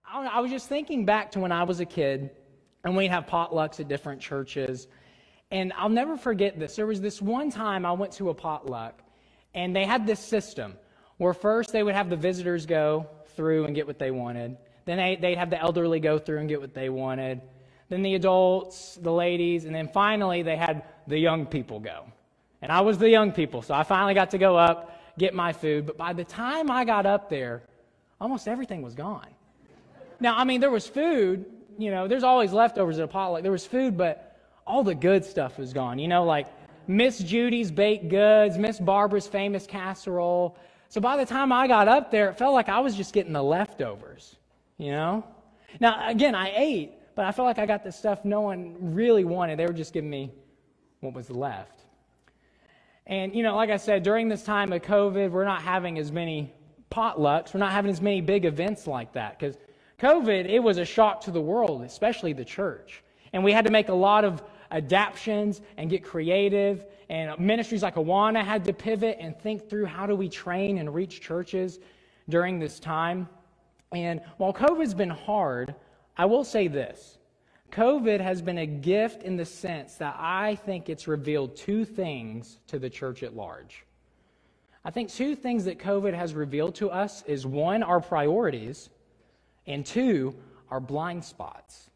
I was just thinking back to when I was a kid, and we'd have potlucks at different churches. And I'll never forget this. There was this one time I went to a potluck, and they had this system where first they would have the visitors go through and get what they wanted. Then they'd have the elderly go through and get what they wanted. Then the adults, the ladies, and then finally they had the young people go. And I was the young people, so I finally got to go up, get my food. But by the time I got up there, almost everything was gone. Now, I mean, there was food. There's always leftovers at a potluck. There was food, but all the good stuff was gone. Like Miss Judy's baked goods, Miss Barbara's famous casserole. So by the time I got up there, it felt like I was just getting the leftovers, Now, again, I ate, but I felt like I got the stuff no one really wanted. They were just giving me what was left. And, like I said, during this time of COVID, we're not having as many potlucks. We're not having as many big events like that because COVID, it was a shock to the world, especially the church. And we had to make a lot of adaptions and get creative. And ministries like Awana had to pivot and think through how do we train and reach churches during this time. And while COVID's been hard, I will say this. COVID has been a gift in the sense that I think it's revealed two things to the church at large. I think two things that COVID has revealed to us is one, our priorities, and two, our blind spots.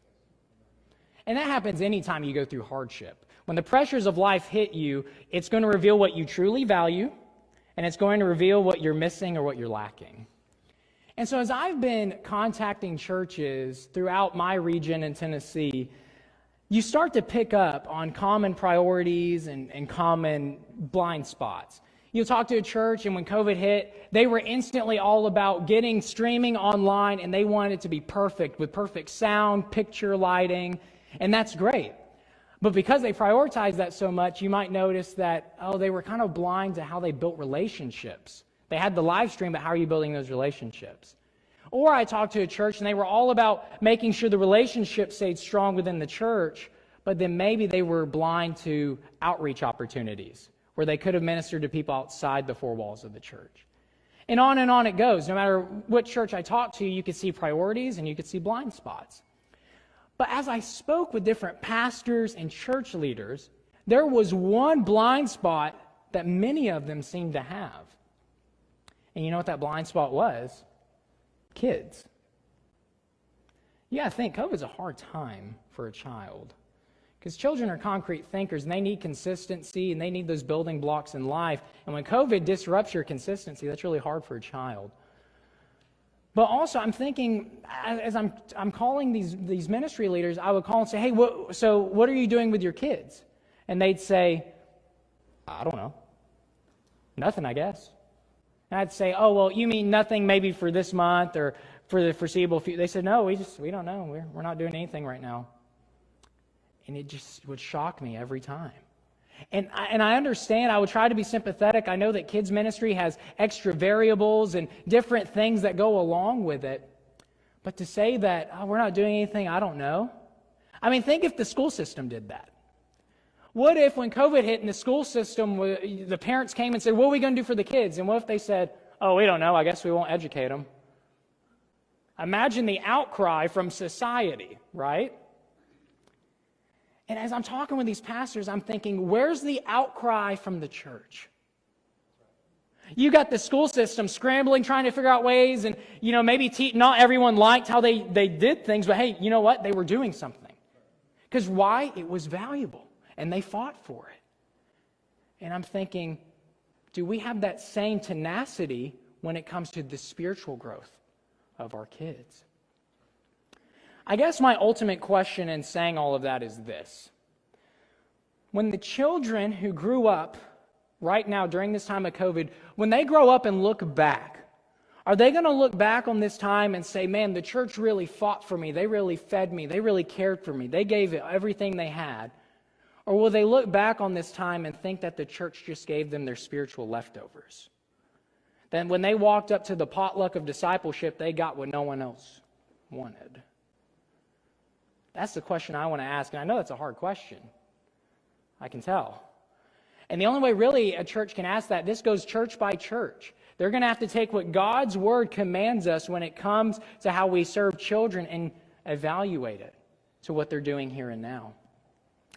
And that happens anytime you go through hardship. When the pressures of life hit you, it's going to reveal what you truly value, and it's going to reveal what you're missing or what you're lacking. And so as I've been contacting churches throughout my region in Tennessee, you start to pick up on common priorities and common blind spots. You'll talk to a church, and when COVID hit, they were instantly all about getting streaming online, and they wanted it to be perfect with perfect sound, picture, lighting, and that's great. But because they prioritized that so much, you might notice that, they were kind of blind to how they built relationships. They had the live stream, but how are you building those relationships? Or I talked to a church, and they were all about making sure the relationship stayed strong within the church, but then maybe they were blind to outreach opportunities, where they could have ministered to people outside the four walls of the church. And on it goes. No matter what church I talked to, you could see priorities and you could see blind spots. But as I spoke with different pastors and church leaders, there was one blind spot that many of them seemed to have. And you know what that blind spot was? Kids. Yeah, I think COVID's a hard time for a child. Because children are concrete thinkers, and they need consistency, and they need those building blocks in life. And when COVID disrupts your consistency, that's really hard for a child. But also, I'm thinking, as I'm calling these ministry leaders, I would call and say, hey, what are you doing with your kids? And they'd say, I don't know. Nothing, I guess. And I'd say, oh, well, you mean nothing maybe for this month or for the foreseeable future? They said, no, we don't know. We're not doing anything right now. And it just would shock me every time. And I understand. I would try to be sympathetic. I know that kids ministry has extra variables and different things that go along with it. But to say that we're not doing anything, I don't know. I mean, think if the school system did that. What if when COVID hit in the school system, the parents came and said, what are we going to do for the kids? And what if they said, oh, we don't know. I guess we won't educate them. Imagine the outcry from society, right? And as I'm talking with these pastors, I'm thinking, where's the outcry from the church? You got the school system scrambling, trying to figure out ways, and maybe not everyone liked how they did things, but hey, you know what? They were doing something. Because why? It was valuable, and they fought for it. And I'm thinking, do we have that same tenacity when it comes to the spiritual growth of our kids? I guess my ultimate question in saying all of that is this. When the children who grew up right now during this time of COVID, when they grow up and look back, are they going to look back on this time and say, man, the church really fought for me. They really fed me. They really cared for me. They gave everything they had. Or will they look back on this time and think that the church just gave them their spiritual leftovers? Then when they walked up to the potluck of discipleship, they got what no one else wanted. That's the question I want to ask, and I know that's a hard question. I can tell. And the only way really a church can ask that, this goes church by church. They're going to have to take what God's Word commands us when it comes to how we serve children and evaluate it to what they're doing here and now.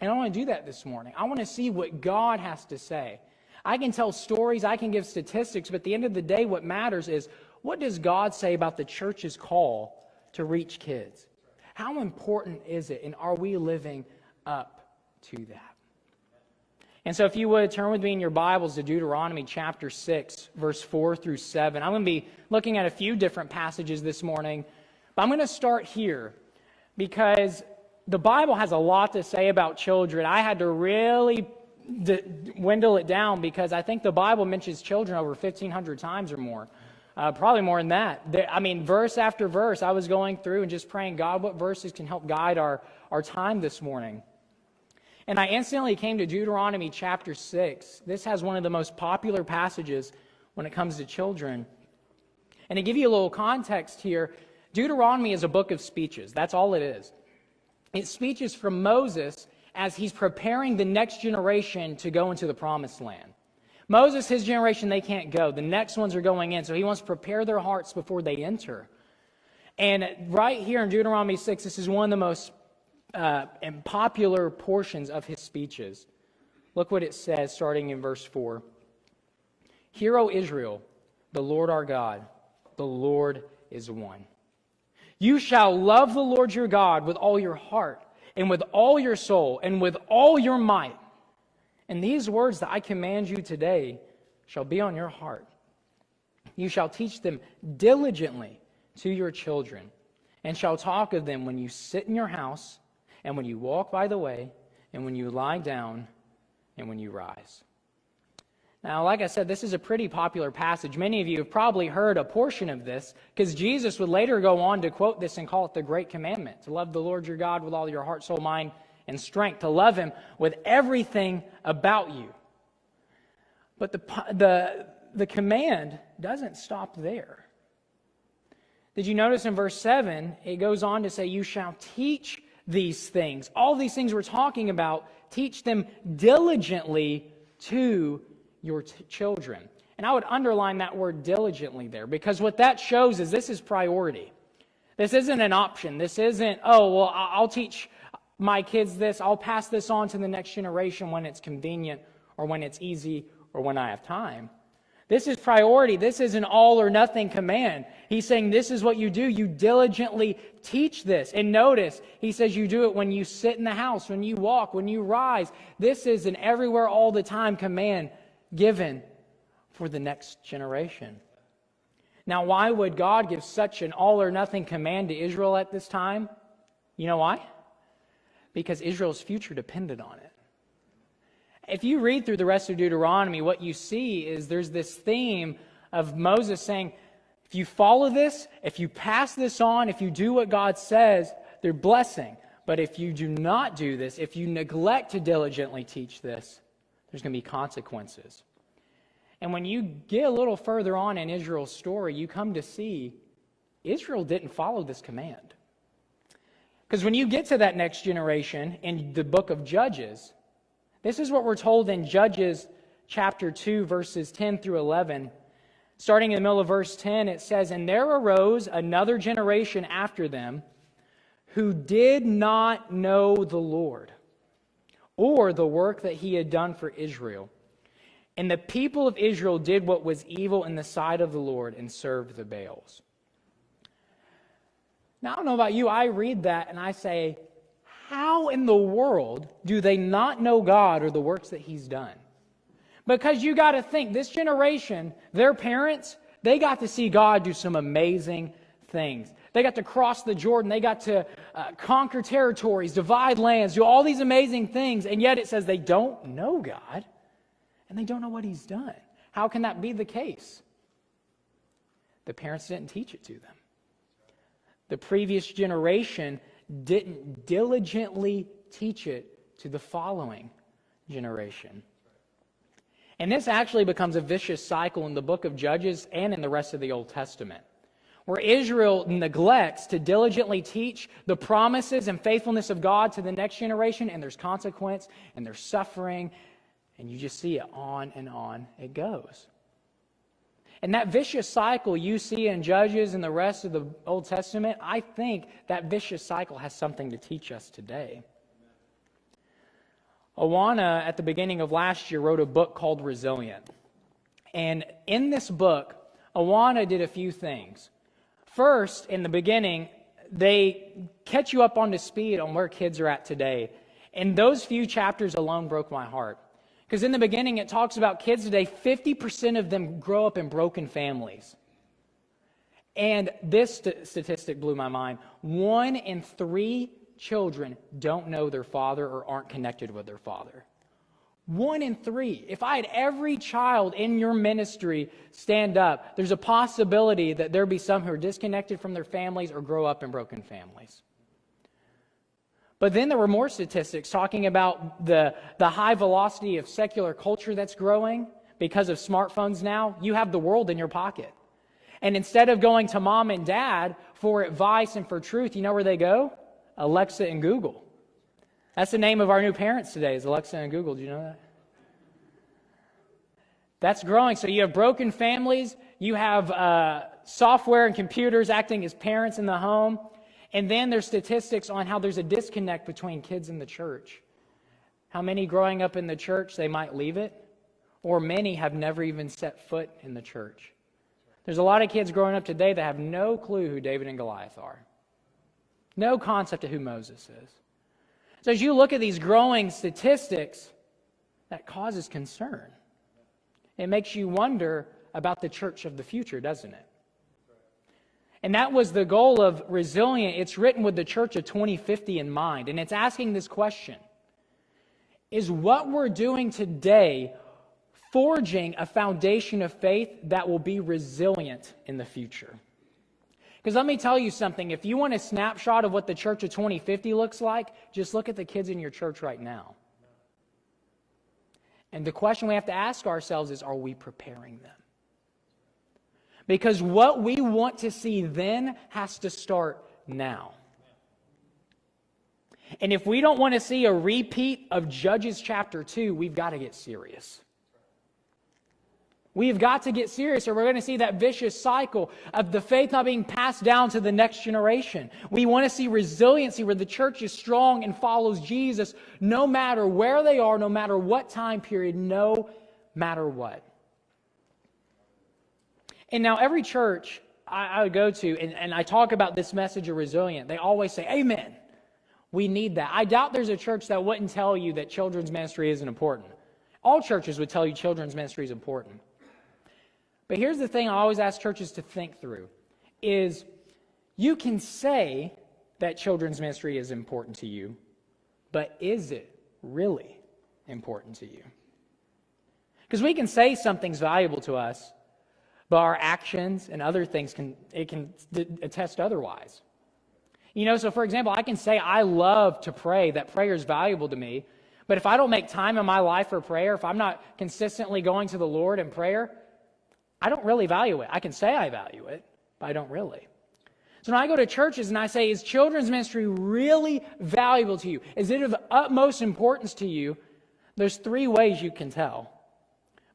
And I want to do that this morning. I want to see what God has to say. I can tell stories, I can give statistics, but at the end of the day, what matters is, what does God say about the church's call to reach kids? How important is it, and are we living up to that? And so if you would, turn with me in your Bibles to Deuteronomy chapter 6, verse 4 through 7. I'm going to be looking at a few different passages this morning, but I'm going to start here because the Bible has a lot to say about children. I had to really dwindle it down because I think the Bible mentions children over 1,500 times or more. Probably more than that. Verse after verse, I was going through and just praying, God, what verses can help guide our time this morning? And I instantly came to Deuteronomy chapter 6. This has one of the most popular passages when it comes to children. And to give you a little context here, Deuteronomy is a book of speeches. That's all it is. It's speeches from Moses as he's preparing the next generation to go into the promised land. Moses, his generation, they can't go. The next ones are going in. So he wants to prepare their hearts before they enter. And right here in Deuteronomy 6, this is one of the most and popular portions of his speeches. Look what it says starting in verse 4. Hear, O Israel, the Lord our God, the Lord is one. You shall love the Lord your God with all your heart and with all your soul and with all your might. And these words that I command you today shall be on your heart. You shall teach them diligently to your children and shall talk of them when you sit in your house and when you walk by the way, and when you lie down, and when you rise. Now, like I said, this is a pretty popular passage. Many of you have probably heard a portion of this, because Jesus would later go on to quote this and call it the Great Commandment, to love the Lord your God with all your heart, soul, mind, and strength, to love Him with everything about you. But the command doesn't stop there. Did you notice in verse 7, it goes on to say, you shall teach these things. All these things we're talking about, teach them diligently to your children. And I would underline that word diligently there, because what that shows is this is priority. This isn't an option. This isn't, I'll teach my kids this. I'll pass this on to the next generation when it's convenient or when it's easy or when I have time. This is priority. This is an all or nothing command. He's saying this is what you do. You diligently teach this. And notice, he says you do it when you sit in the house, when you walk, when you rise. This is an everywhere, all the time command given for the next generation. Now, why would God give such an all or nothing command to Israel at this time? You know why? Because Israel's future depended on it. If you read through the rest of Deuteronomy, what you see is there's this theme of Moses saying, if you follow this, if you pass this on, if you do what God says, they're blessing. But if you do not do this, if you neglect to diligently teach this, there's going to be consequences. And when you get a little further on in Israel's story, you come to see Israel didn't follow this command. Because when you get to that next generation in the book of Judges, this is what we're told in Judges chapter 2, verses 10 through 11. Starting in the middle of verse 10, it says, and there arose another generation after them who did not know the Lord or the work that He had done for Israel. And the people of Israel did what was evil in the sight of the Lord and served the Baals. Now, I don't know about you, I read that and I say, how in the world do they not know God or the works that He's done? Because you got to think, this generation, their parents, they got to see God do some amazing things. They got to cross the Jordan. They got to conquer territories, divide lands, do all these amazing things. And yet it says they don't know God and they don't know what He's done. How can that be the case? The parents didn't teach it to them. The previous generation didn't diligently teach it to the following generation. And this actually becomes a vicious cycle in the book of Judges and in the rest of the Old Testament, where Israel neglects to diligently teach the promises and faithfulness of God to the next generation, and there's consequence, and there's suffering, and you just see it on and on it goes. And that vicious cycle you see in Judges and the rest of the Old Testament, I think that vicious cycle has something to teach us today. Awana, at the beginning of last year, wrote a book called Resilient. And in this book, Awana did a few things. First, in the beginning, they catch you up on to speed on where kids are at today. And those few chapters alone broke my heart. Because in the beginning, it talks about kids today, 50% of them grow up in broken families. And this statistic blew my mind. 1 in 3 children don't know their father or aren't connected with their father. 1 in 3. If I had every child in your ministry stand up, there's a possibility that there'd be some who are disconnected from their families or grow up in broken families. But then there were more statistics talking about the high velocity of secular culture that's growing because of smartphones now. You have the world in your pocket. And instead of going to mom and dad for advice and for truth, you know where they go? Alexa and Google. That's the name of our new parents today, is Alexa and Google. Do you know that? That's growing. So you have broken families. You have software and computers acting as parents in the home. And then there's statistics on how there's a disconnect between kids and the church. How many growing up in the church, they might leave it, or many have never even set foot in the church. There's a lot of kids growing up today that have no clue who David and Goliath are. No concept of who Moses is. So as you look at these growing statistics, that causes concern. It makes you wonder about the church of the future, doesn't it? And that was the goal of Resilient. It's written with the church of 2050 in mind. And it's asking this question. Is what we're doing today forging a foundation of faith that will be resilient in the future? Because let me tell you something. If you want a snapshot of what the church of 2050 looks like, just look at the kids in your church right now. And the question we have to ask ourselves is, are we preparing them? Because what we want to see then has to start now. And if we don't want to see a repeat of Judges chapter 2, we've got to get serious. We've got to get serious, or we're going to see that vicious cycle of the faith not being passed down to the next generation. We want to see resiliency where the church is strong and follows Jesus no matter where they are, no matter what time period, no matter what. And now every church I would go to, and I talk about this message of resilient, they always say, amen. We need that. I doubt there's a church that wouldn't tell you that children's ministry isn't important. All churches would tell you children's ministry is important. But here's the thing I always ask churches to think through, is you can say that children's ministry is important to you, but is it really important to you? Because we can say something's valuable to us, but our actions and other things can attest otherwise. You know, so for example, I can say I love to pray, that prayer is valuable to me, but if I don't make time in my life for prayer, if I'm not consistently going to the Lord in prayer, I don't really value it. I can say I value it, but I don't really. So when I go to churches and I say, is children's ministry really valuable to you? Is it of utmost importance to you? There's 3 ways you can tell.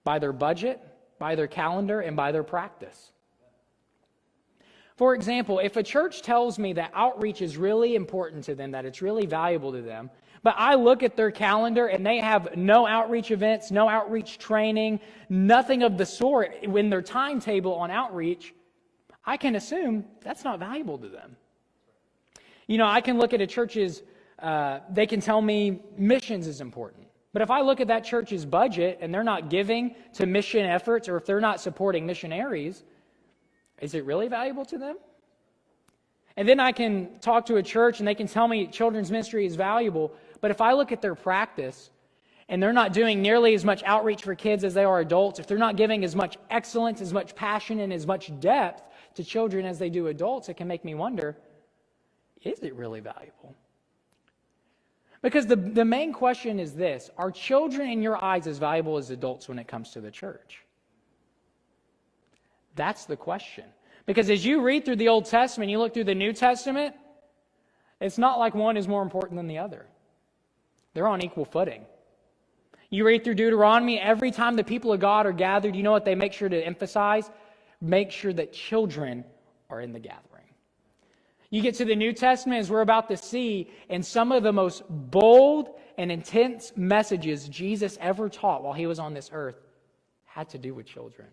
By their budget, by their calendar, and by their practice. For example, if a church tells me that outreach is really important to them, that it's really valuable to them, but I look at their calendar and they have no outreach events, no outreach training, nothing of the sort in their timetable on outreach, I can assume that's not valuable to them. You know, I can look at a church's, they can tell me missions is important. But if I look at that church's budget and they're not giving to mission efforts, or if they're not supporting missionaries, is it really valuable to them? And then I can talk to a church and they can tell me children's ministry is valuable, but if I look at their practice and they're not doing nearly as much outreach for kids as they are adults, if they're not giving as much excellence, as much passion, and as much depth to children as they do adults, it can make me wonder, is it really valuable? Because the main question is this: are children in your eyes as valuable as adults when it comes to the church? That's the question. Because as you read through the Old Testament, you look through the New Testament, it's not like one is more important than the other. They're on equal footing. You read through Deuteronomy, every time the people of God are gathered, you know what they make sure to emphasize? make sure that children are in the gathering. You get to the New Testament, as we're about to see, and some of the most bold and intense messages Jesus ever taught while he was on this earth had to do with children.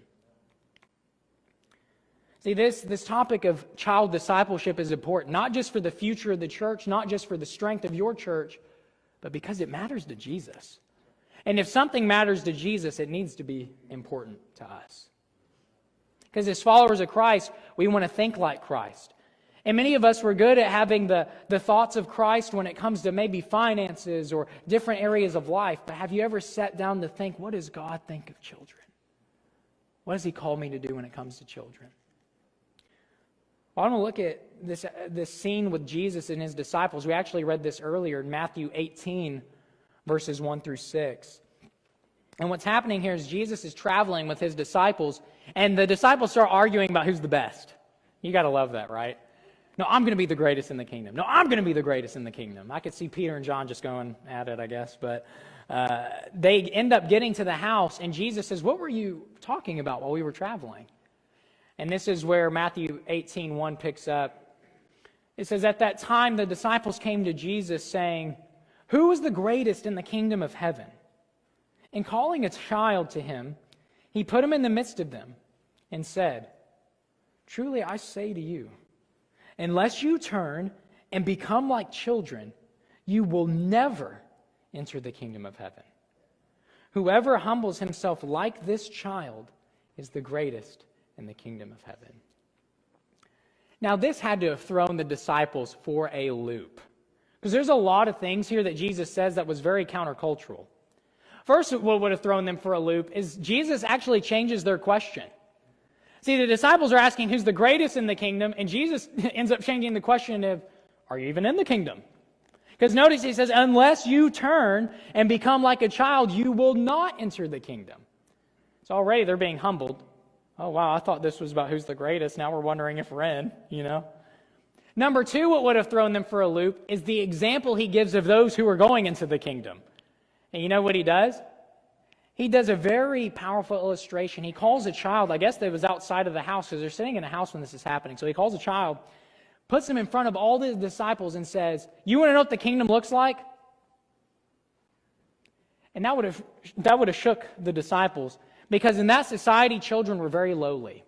See, this topic of child discipleship is important, not just for the future of the church, not just for the strength of your church, but because it matters to Jesus. And if something matters to Jesus, it needs to be important to us. Because as followers of Christ, we want to think like Christ. And many of us were good at having the thoughts of Christ when it comes to maybe finances or different areas of life. But have you ever sat down to think, what does God think of children? What does he call me to do when it comes to children? Well, I want to look at this scene with Jesus and his disciples. We actually read this earlier in Matthew 18, verses 1 through 6. And what's happening here is Jesus is traveling with his disciples, and the disciples start arguing about who's the best. You got to love that, right? No, I'm going to be the greatest in the kingdom. No, I'm going to be the greatest in the kingdom. I could see Peter and John just going at it, I guess. But they end up getting to the house, and Jesus says, what were you talking about while we were traveling? And this is where Matthew 18:1 picks up. It says, at that time the disciples came to Jesus saying, who is the greatest in the kingdom of heaven? And calling a child to him, he put him in the midst of them and said, truly I say to you, unless you turn and become like children, you will never enter the kingdom of heaven. Whoever humbles himself like this child is the greatest in the kingdom of heaven. Now, this had to have thrown the disciples for a loop, because there's a lot of things here that Jesus says that was very countercultural. First, what would have thrown them for a loop is Jesus actually changes their question. See, the disciples are asking who's the greatest in the kingdom, and Jesus ends up changing the question of, are you even in the kingdom? Because notice he says, unless you turn and become like a child, you will not enter the kingdom. So already they're being humbled. Oh, wow, I thought this was about who's the greatest. Now we're wondering if we're in, Number two, what would have thrown them for a loop is the example he gives of those who are going into the kingdom. And you know what he does? He does a very powerful illustration. He calls a child, I guess that was outside of the house because they're sitting in a house when this is happening. So he calls a child, puts him in front of all the disciples and says, you want to know what the kingdom looks like? And that would have shook the disciples, because in that society, children were very lowly.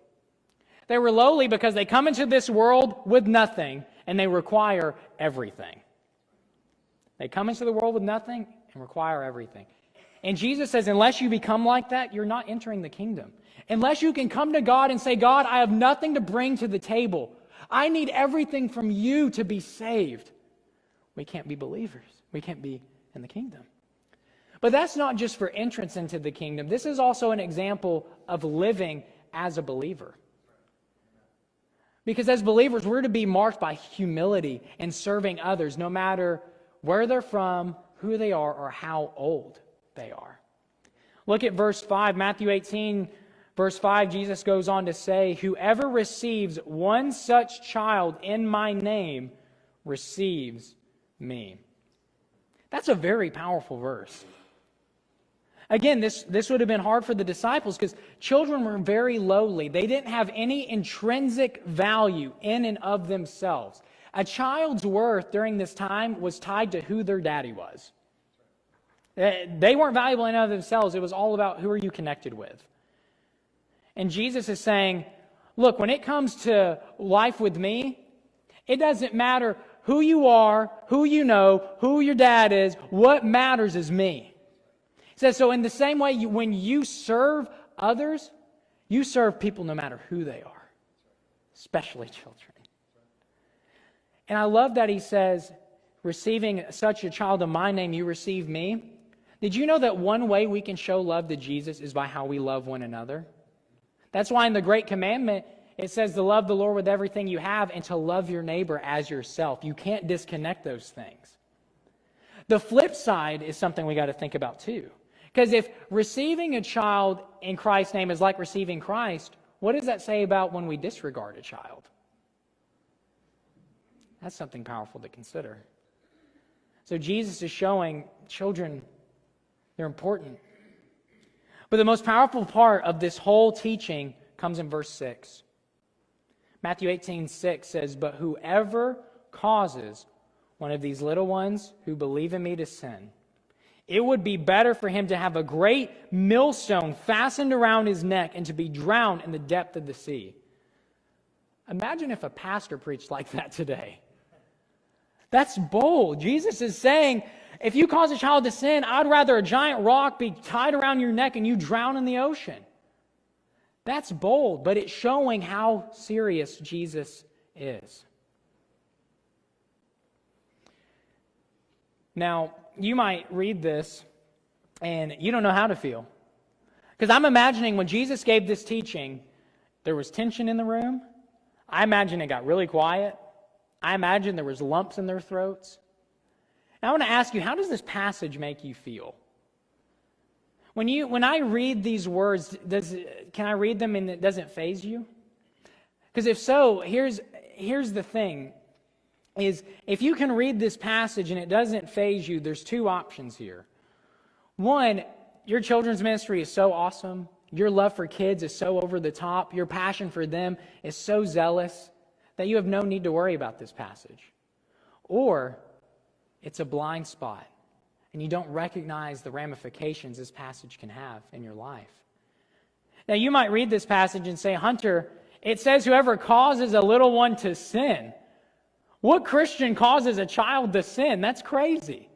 They were lowly because they come into this world with nothing and they require everything. They come into the world with nothing and require everything. And Jesus says, unless you become like that, you're not entering the kingdom. Unless you can come to God and say, God, I have nothing to bring to the table. I need everything from you to be saved. We can't be believers. We can't be in the kingdom. But that's not just for entrance into the kingdom. This is also an example of living as a believer. Because as believers, we're to be marked by humility and serving others, no matter where they're from, who they are, or how old they are. Look at verse 5, Matthew 18, verse 5, Jesus goes on to say, whoever receives one such child in my name receives me. That's a very powerful verse. Again, this would have been hard for the disciples because children were very lowly. They didn't have any intrinsic value in and of themselves. A child's worth during this time was tied to who their daddy was. They weren't valuable in and of themselves. It was all about who are you connected with. And Jesus is saying, look, when it comes to life with me, it doesn't matter who you are, who you know, who your dad is. What matters is me. He says, so in the same way, when you serve others, you serve people no matter who they are, especially children. And I love that he says, receiving such a child in my name, you receive me. Did you know that one way we can show love to Jesus is by how we love one another? That's why in the Great Commandment, it says to love the Lord with everything you have and to love your neighbor as yourself. You can't disconnect those things. The flip side is something we got to think about too. Because if receiving a child in Christ's name is like receiving Christ, what does that say about when we disregard a child? That's something powerful to consider. So Jesus is showing children, they're important. But the most powerful part of this whole teaching comes in verse 6. Matthew 18:6 says, "But whoever causes one of these little ones who believe in me to sin, it would be better for him to have a great millstone fastened around his neck and to be drowned in the depth of the sea." Imagine if a pastor preached like that today. That's bold. Jesus is saying, if you cause a child to sin, I'd rather a giant rock be tied around your neck and you drown in the ocean. That's bold, but it's showing how serious Jesus is. Now, you might read this and you don't know how to feel. Because I'm imagining when Jesus gave this teaching, there was tension in the room. I imagine it got really quiet. I imagine there was lumps in their throats. And I want to ask you, how does this passage make you feel? When I read these words, can I read them and it doesn't faze you? Because if so, here's the thing, is if you can read this passage and it doesn't faze you, there's two options here. One, your children's ministry is so awesome. Your love for kids is so over the top. Your passion for them is so zealous that you have no need to worry about this passage. Or it's a blind spot and you don't recognize the ramifications this passage can have in your life. Now, you might read this passage and say, Hunter, it says whoever causes a little one to sin. What Christian causes a child to sin? That's crazy.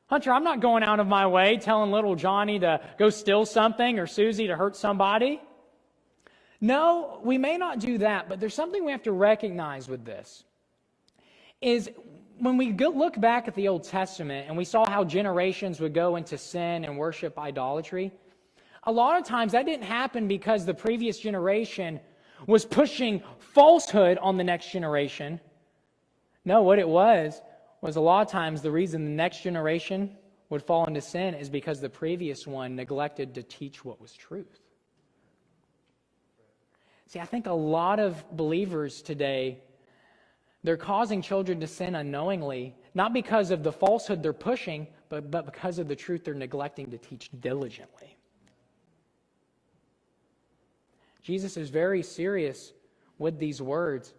Hunter, I'm not going out of my way telling little Johnny to go steal something or Susie to hurt somebody. No, we may not do that, but there's something we have to recognize with this. Is when we look back at the Old Testament and we saw how generations would go into sin and worship idolatry, a lot of times that didn't happen because the previous generation was pushing falsehood on the next generation. No, what it was a lot of times the reason the next generation would fall into sin is because the previous one neglected to teach what was truth. See, I think a lot of believers today, they're causing children to sin unknowingly, not because of the falsehood they're pushing, but because of the truth they're neglecting to teach diligently. Jesus is very serious with these words.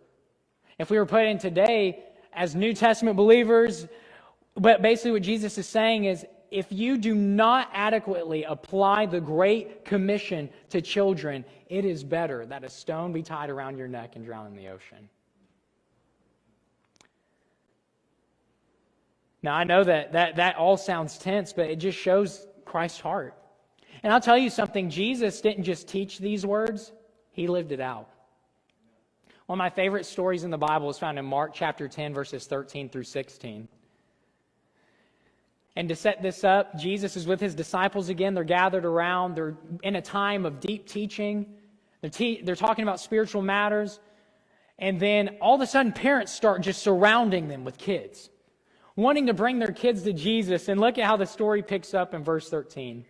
If we were put in today as New Testament believers, but basically what Jesus is saying is, if you do not adequately apply the Great Commission to children, it is better that a stone be tied around your neck and drown in the ocean. Now, I know that all sounds tense, but it just shows Christ's heart. And I'll tell you something, Jesus didn't just teach these words, he lived it out. One of my favorite stories in the Bible is found in Mark chapter 10, verses 13 through 16. And to set this up, Jesus is with his disciples again. They're gathered around. They're in a time of deep teaching. They're talking about spiritual matters. And then all of a sudden, parents start just surrounding them with kids, wanting to bring their kids to Jesus. And look at how the story picks up in verse 13.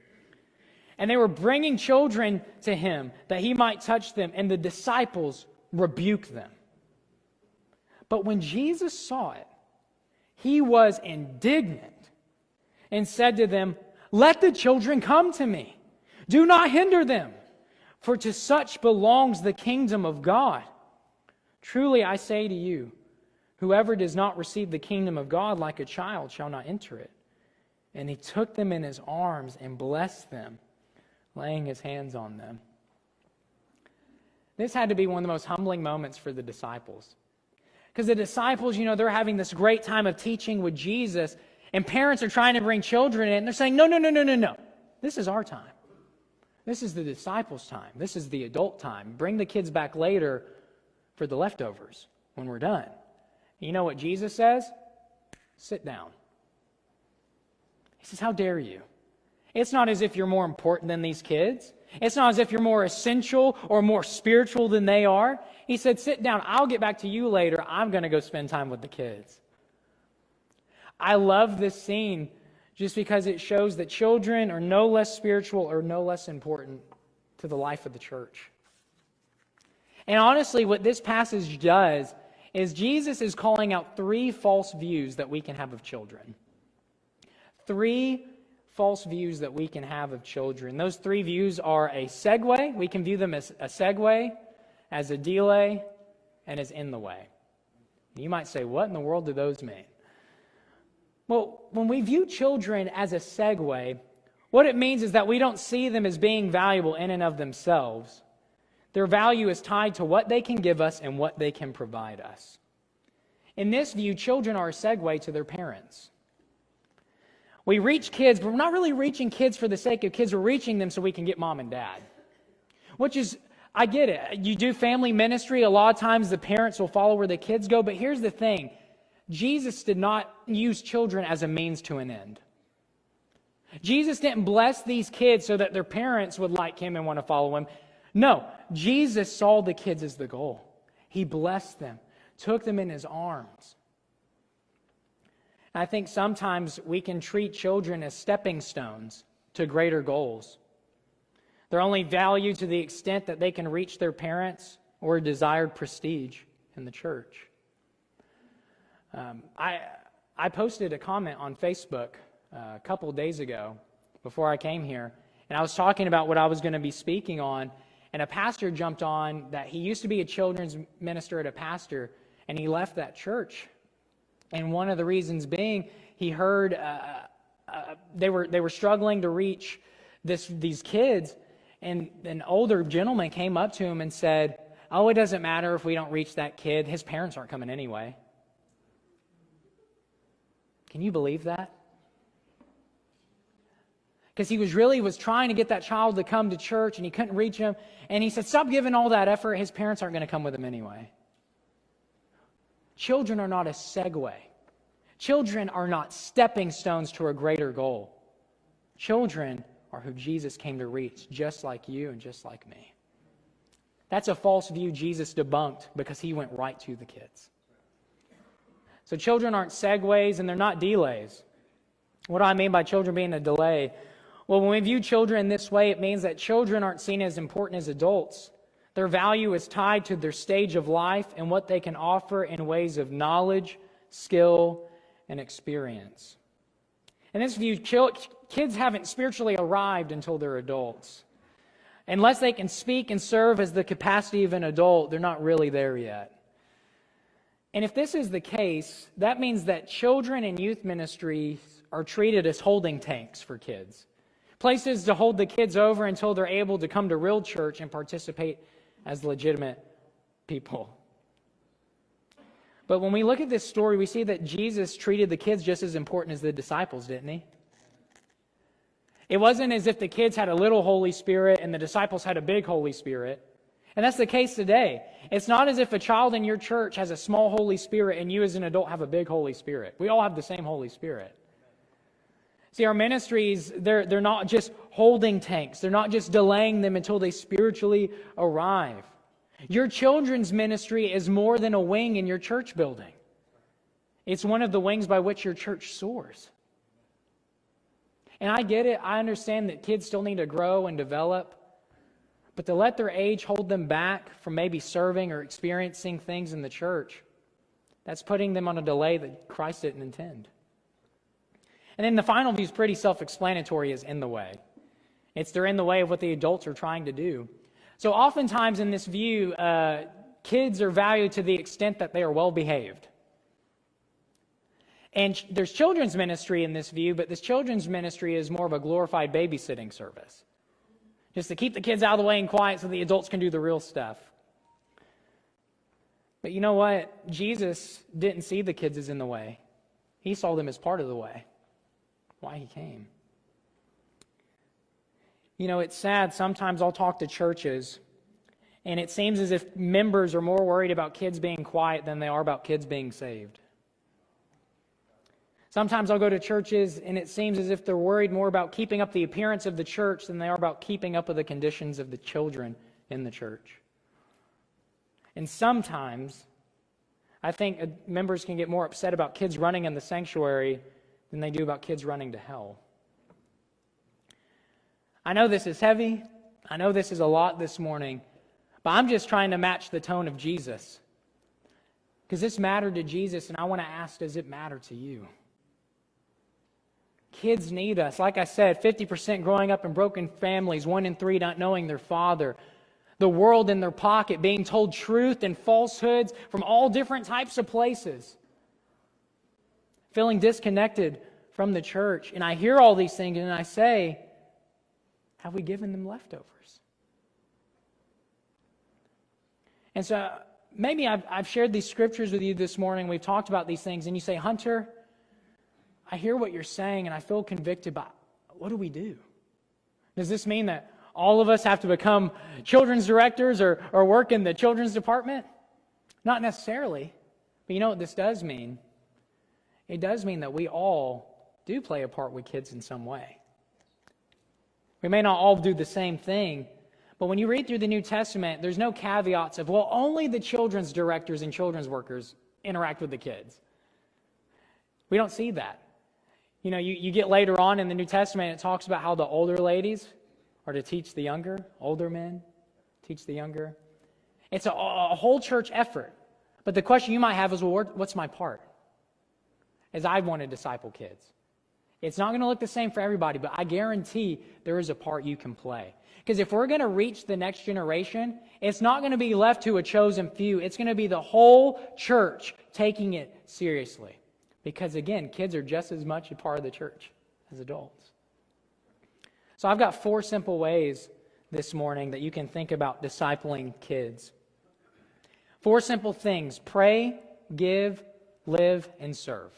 And they were bringing children to him that he might touch them, and the disciples rebuked them. But when Jesus saw it, he was indignant and said to them, "Let the children come to me. Do not hinder them, for to such belongs the kingdom of God. Truly I say to you, whoever does not receive the kingdom of God like a child shall not enter it." And he took them in his arms and blessed them, laying his hands on them. This had to be one of the most humbling moments for the disciples. Because the disciples, they're having this great time of teaching with Jesus, and parents are trying to bring children in, and they're saying, no. This is our time. This is the disciples' time. This is the adult time. Bring the kids back later for the leftovers when we're done. You know what Jesus says? Sit down. He says, how dare you? It's not as if you're more important than these kids. It's not as if you're more essential or more spiritual than they are. He said, sit down. I'll get back to you later. I'm going to go spend time with the kids. I love this scene just because it shows that children are no less spiritual or no less important to the life of the church. And honestly, what this passage does is Jesus is calling out 3 false views that we can have of children. 3 false views that we can have of children. Those three views are a segue. We can view them as a segue, as a delay, and as in the way. You might say, what in the world do those mean? Well, when we view children as a segue, what it means is that we don't see them as being valuable in and of themselves. Their value is tied to what they can give us and what they can provide us. In this view, children are a segue to their parents. We reach kids, but we're not really reaching kids for the sake of kids. We're reaching them so we can get mom and dad. Which is, I get it. You do family ministry. A lot of times the parents will follow where the kids go. But here's the thing. Jesus did not use children as a means to an end. Jesus didn't bless these kids so that their parents would like him and want to follow him. No, Jesus saw the kids as the goal. He blessed them, took them in his arms. I think sometimes we can treat children as stepping stones to greater goals. They're only valued to the extent that they can reach their parents or desired prestige in the church. I posted a comment on Facebook a couple of days ago before I came here, and I was talking about what I was going to be speaking on, and a pastor jumped on that he used to be a children's minister at a pastor, and he left that church. And one of the reasons being, he heard they were struggling to reach these kids, and an older gentleman came up to him and said, "Oh, it doesn't matter if we don't reach that kid. His parents aren't coming anyway." Can you believe that? Because he was trying to get that child to come to church, and he couldn't reach him. And he said, "Stop giving all that effort. His parents aren't going to come with him anyway." Children are not a segue. Children are not stepping stones to a greater goal. Children are who Jesus came to reach, just like you and just like me. That's a false view Jesus debunked because he went right to the kids. So children aren't segues and they're not delays. What do I mean by children being a delay? Well, when we view children this way, it means that children aren't seen as important as adults. Their value is tied to their stage of life and what they can offer in ways of knowledge, skill, and experience. In this view, kids haven't spiritually arrived until they're adults. Unless they can speak and serve as the capacity of an adult, they're not really there yet. And if this is the case, that means that children and youth ministries are treated as holding tanks for kids. Places to hold the kids over until they're able to come to real church and participate as legitimate people. But when we look at this story, we see that Jesus treated the kids just as important as the disciples, didn't he? It wasn't as if the kids had a little Holy Spirit and the disciples had a big Holy Spirit. And that's the case today. It's not as if a child in your church has a small Holy Spirit and you as an adult have a big Holy Spirit. We all have the same Holy Spirit. See, our ministries, they're not just holding tanks. They're not just delaying them until they spiritually arrive. Your children's ministry is more than a wing in your church building. It's one of the wings by which your church soars. And I get it. I understand that kids still need to grow and develop. But to let their age hold them back from maybe serving or experiencing things in the church, that's putting them on a delay that Christ didn't intend. And then the final view is pretty self-explanatory, is in the way. They're in the way of what the adults are trying to do. So oftentimes in this view, kids are valued to the extent that they are well-behaved. And there's children's ministry in this view, but this children's ministry is more of a glorified babysitting service. Just to keep the kids out of the way and quiet so the adults can do the real stuff. But you know what? Jesus didn't see the kids as in the way. He saw them as part of the way. Why he came. You know, it's sad. Sometimes I'll talk to churches, and it seems as if members are more worried about kids being quiet than they are about kids being saved. Sometimes I'll go to churches, and it seems as if they're worried more about keeping up the appearance of the church than they are about keeping up with the conditions of the children in the church. And sometimes I think members can get more upset about kids running in the sanctuary than they do about kids running to hell. I know this is heavy. I know this is a lot this morning. But I'm just trying to match the tone of Jesus. Because this mattered to Jesus, and I want to ask, does it matter to you? Kids need us. Like I said, 50% growing up in broken families, 1 in 3 not knowing their father. The world in their pocket, being told truth and falsehoods from all different types of places. Feeling disconnected from the church. And I hear all these things and I say, have we given them leftovers? And so maybe I've shared these scriptures with you this morning. We've talked about these things and you say, Hunter, I hear what you're saying and I feel convicted, but what do we do? Does this mean that all of us have to become children's directors or work in the children's department? Not necessarily. But you know what this does mean? It does mean that we all do play a part with kids in some way. We may not all do the same thing, but when you read through the New Testament, there's no caveats of, well, only the children's directors and children's workers interact with the kids. We don't see that. You know, you get later on in the New Testament, it talks about how the older ladies are to teach the younger, older men teach the younger. It's a whole church effort. But the question you might have is, well, what's my part? As I want to disciple kids. It's not going to look the same for everybody, but I guarantee there is a part you can play. Because if we're going to reach the next generation, it's not going to be left to a chosen few. It's going to be the whole church taking it seriously. Because again, kids are just as much a part of the church as adults. So I've got 4 simple ways this morning that you can think about discipling kids. 4 simple things: pray, give, live, and serve.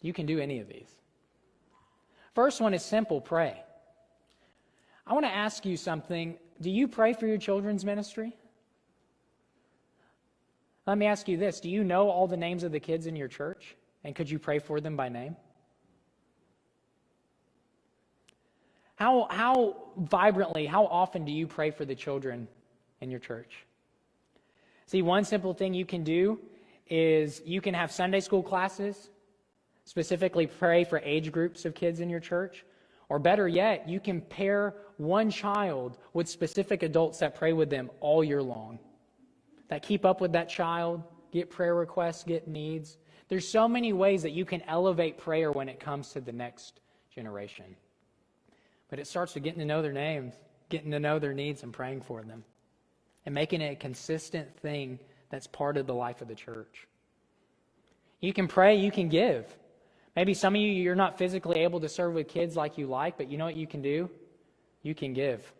You can do any of these. First one is simple: pray. I want to ask you something. Do you pray for your children's ministry? Let me ask you this. Do you know all the names of the kids in your church? And could you pray for them by name? How vibrantly, how often do you pray for the children in your church? See, one simple thing you can do is you can have Sunday school classes, specifically pray for age groups of kids in your church. Or better yet, you can pair one child with specific adults that pray with them all year long, that keep up with that child, get prayer requests, get needs. There's so many ways that you can elevate prayer when it comes to the next generation. But it starts with getting to know their names, getting to know their needs and praying for them, and making it a consistent thing that's part of the life of the church. You can pray, you can give. Maybe some of you, you're not physically able to serve with kids like you like, but you know what you can do? You can give.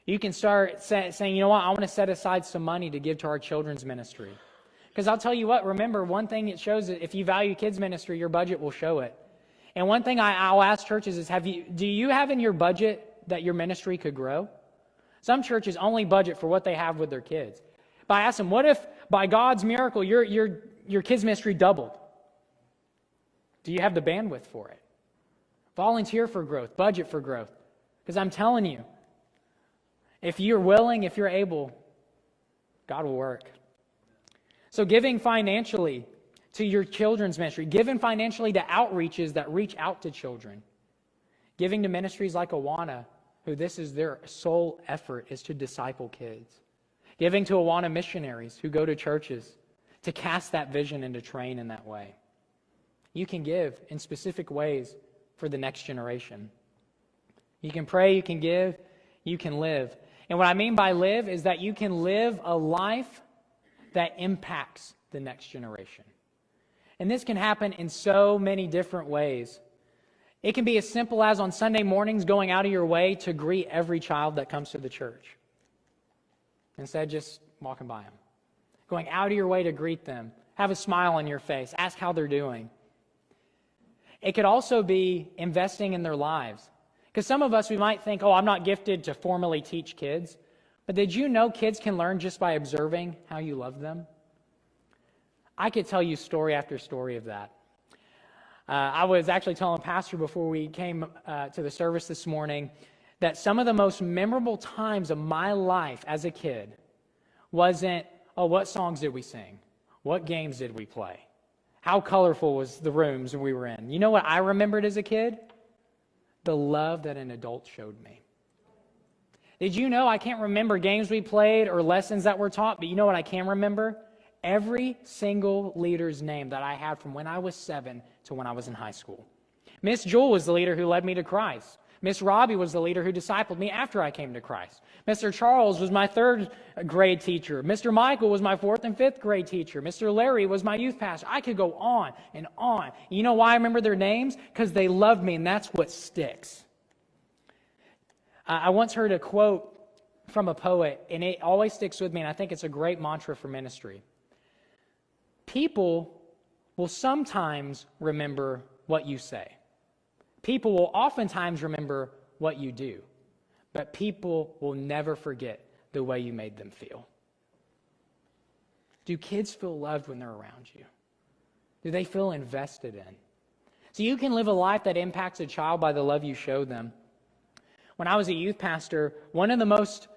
You can start saying, you know what, I want to set aside some money to give to our children's ministry. Because I'll tell you what, remember, one thing it shows that if you value kids ministry, your budget will show it. And one thing I'll ask churches is, do you have in your budget that your ministry could grow? Some churches only budget for what they have with their kids. But I ask them, what if by God's miracle your kids ministry doubled? Do you have the bandwidth for it? Volunteer for growth, budget for growth. Because I'm telling you, if you're willing, if you're able, God will work. So giving financially to your children's ministry, giving financially to outreaches that reach out to children, giving to ministries like Awana, who this is their sole effort, is to disciple kids, giving to Awana missionaries who go to churches to cast that vision and to train in that way. You can give in specific ways for the next generation. You can pray, you can give, you can live. And what I mean by live is that you can live a life that impacts the next generation. And this can happen in so many different ways. It can be as simple as on Sunday mornings going out of your way to greet every child that comes to the church, instead of just walking by them. Going out of your way to greet them, have a smile on your face, ask how they're doing. It could also be investing in their lives. Because some of us, we might think, I'm not gifted to formally teach kids. But did you know kids can learn just by observing how you love them? I could tell you story after story of that. I was actually telling Pastor before we came to the service this morning that some of the most memorable times of my life as a kid wasn't, what songs did we sing? What games did we play? How colorful was the rooms we were in? You know what I remembered as a kid? The love that an adult showed me. Did you know I can't remember games we played or lessons that were taught, but you know what I can remember? Every single leader's name that I had from when I was 7 to when I was in high school. Miss Jewel was the leader who led me to Christ. Miss Robbie was the leader who discipled me after I came to Christ. Mr. Charles was my third grade teacher. Mr. Michael was my fourth and fifth grade teacher. Mr. Larry was my youth pastor. I could go on and on. You know why I remember their names? Because they loved me, and that's what sticks. I once heard a quote from a poet, and it always sticks with me, and I think it's a great mantra for ministry. People will sometimes remember what you say. People will oftentimes remember what you do, but people will never forget the way you made them feel. Do kids feel loved when they're around you? Do they feel invested in? So you can live a life that impacts a child by the love you show them. When I was a youth pastor, one of the most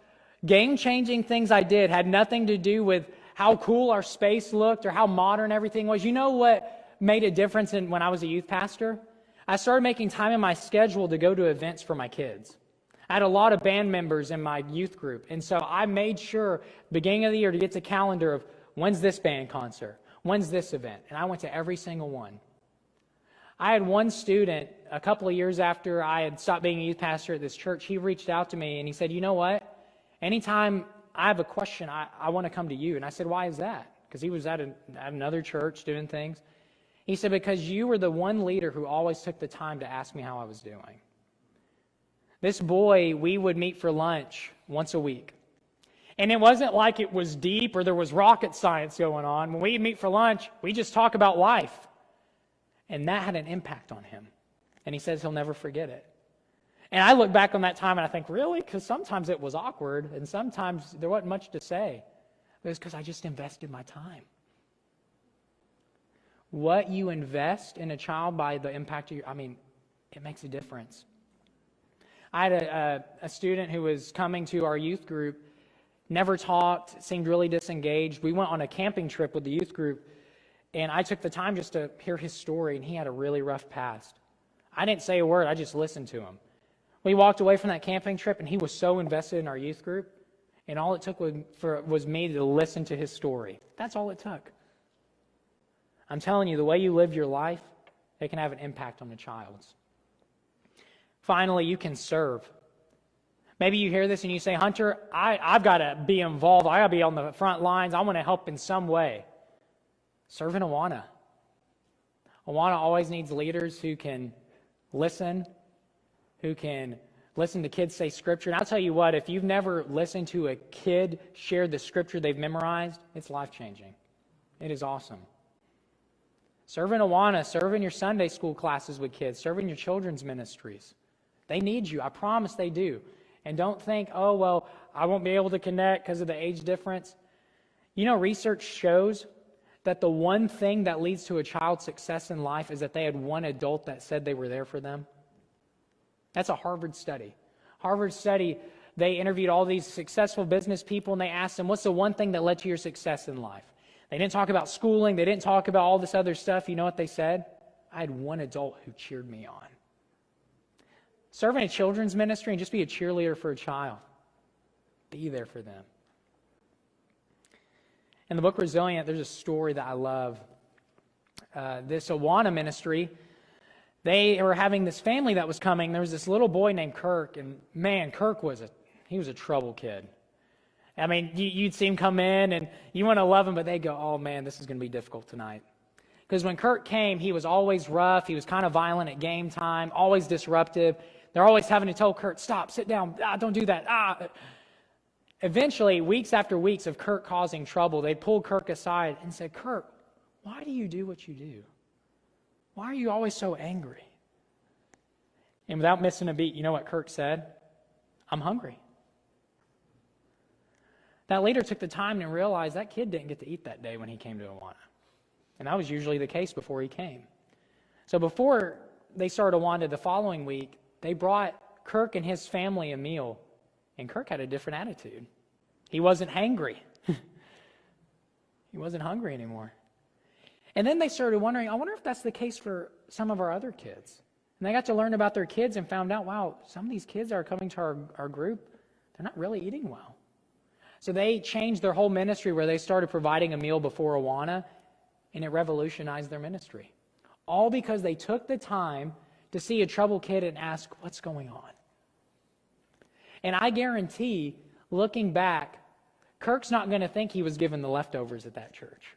game-changing things I did had nothing to do with how cool our space looked or how modern everything was. You know what made a difference when I was a youth pastor? I started making time in my schedule to go to events for my kids. I had a lot of band members in my youth group, and so I made sure beginning of the year to get the calendar of when's this band concert, when's this event, and I went to every single one. I had one student, a couple of years after I had stopped being a youth pastor at this church, he reached out to me and he said, you know what? Anytime I have a question, I want to come to you. And I said, why is that? Because he was at another church doing things. He said, because you were the one leader who always took the time to ask me how I was doing. This boy, we would meet for lunch once a week. And it wasn't like it was deep or there was rocket science going on. When we'd meet for lunch, we just talk about life. And that had an impact on him. And he says he'll never forget it. And I look back on that time and I think, really? Because sometimes it was awkward and sometimes there wasn't much to say. It was because I just invested my time. What you invest in a child by the impact of it makes a difference. I had a student who was coming to our youth group, never talked, seemed really disengaged. We went on a camping trip with the youth group, and I took the time just to hear his story, and he had a really rough past. I didn't say a word, I just listened to him. We walked away from that camping trip, and he was so invested in our youth group, and all it took was me to listen to his story. That's all it took. I'm telling you, the way you live your life, it can have an impact on a child's. Finally, you can serve. Maybe you hear this and you say, Hunter, I've got to be involved. I got to be on the front lines. I want to help in some way. Serve in Awana. Awana always needs leaders who can listen to kids say scripture. And I'll tell you what, if you've never listened to a kid share the scripture they've memorized, it's life-changing. It is awesome. Serve in Awana, serve in your Sunday school classes with kids, serve in your children's ministries. They need you. I promise they do. And don't think, oh, well, I won't be able to connect because of the age difference. You know, research shows that the one thing that leads to a child's success in life is that they had one adult that said they were there for them. That's a Harvard study. Harvard study, they interviewed all these successful business people and they asked them, what's the one thing that led to your success in life? They didn't talk about schooling. They didn't talk about all this other stuff. You know what they said? I had one adult who cheered me on. Serve in a children's ministry and just be a cheerleader for a child. Be there for them. In the book Resilient, there's a story that I love. This Awana ministry, they were having this family that was coming. There was this little boy named Kirk, and man, Kirk was a trouble kid. I mean, you'd see him come in, and you want to love him, but they'd go, oh man, this is going to be difficult tonight. Because when Kirk came, he was always rough. He was kind of violent at game time, always disruptive. They're always having to tell Kirk, stop, sit down, don't do that. Eventually, weeks after weeks of Kirk causing trouble, they'd pull Kirk aside and say, Kirk, why do you do what you do? Why are you always so angry? And without missing a beat, you know what Kirk said? I'm hungry. That leader took the time and realized that kid didn't get to eat that day when he came to Awana. And that was usually the case before he came. So before they started Awana the following week, they brought Kirk and his family a meal. And Kirk had a different attitude. He wasn't hangry. He wasn't hungry anymore. And then they started wondering, I wonder if that's the case for some of our other kids. And they got to learn about their kids and found out, wow, some of these kids that are coming to our group, they're not really eating well. So they changed their whole ministry where they started providing a meal before Awana, and it revolutionized their ministry. All because they took the time to see a troubled kid and ask, what's going on? And I guarantee, looking back, Kirk's not going to think he was given the leftovers at that church.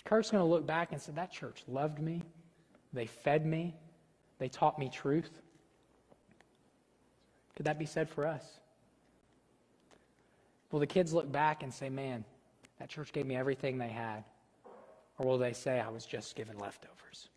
Kirk's going to look back and say, that church loved me. They fed me. They taught me truth. Could that be said for us? Will the kids look back and say, man, that church gave me everything they had? Or will they say, I was just given leftovers?